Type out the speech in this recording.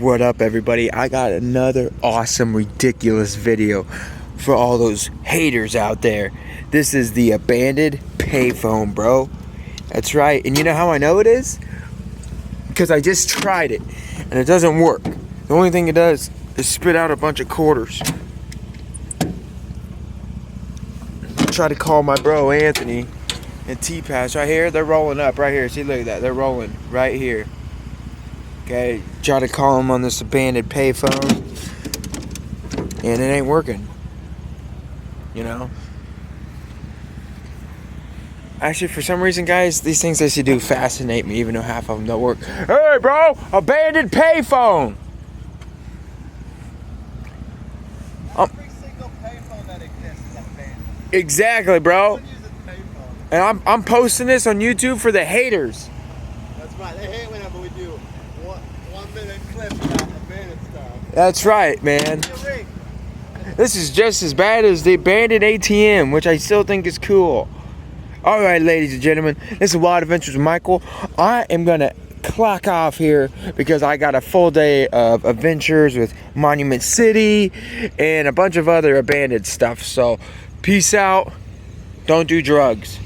What up, everybody? I got another awesome, ridiculous video for all those haters out there. This is the abandoned payphone, bro. That's right. And you know how I know it is? Because I just tried it, and it doesn't work. The only thing it does is spit out a bunch of quarters. Try to call my bro Anthony and T-Pass right here. They're rolling up right here. See, look at that. They're rolling right here. Okay, try to call him on this abandoned payphone, and it ain't working. You know? Actually, for some reason, guys, these things I should do fascinate me, even though half of them don't work. Hey, bro! Abandoned payphone! Every single payphone that exists is abandoned. Exactly, bro. Everyone uses payphone. And I'm posting this on YouTube for the haters. That's right. They hate whenever we do 1 minute clips about abandoned stuff. That's right, man. This is just as bad as the abandoned ATM, which I still think is cool. Alright, ladies and gentlemen, this is Wild Adventures with Michael. I am going to clock off here because I got a full day of adventures with Monument City and a bunch of other abandoned stuff. So, peace out. Don't do drugs.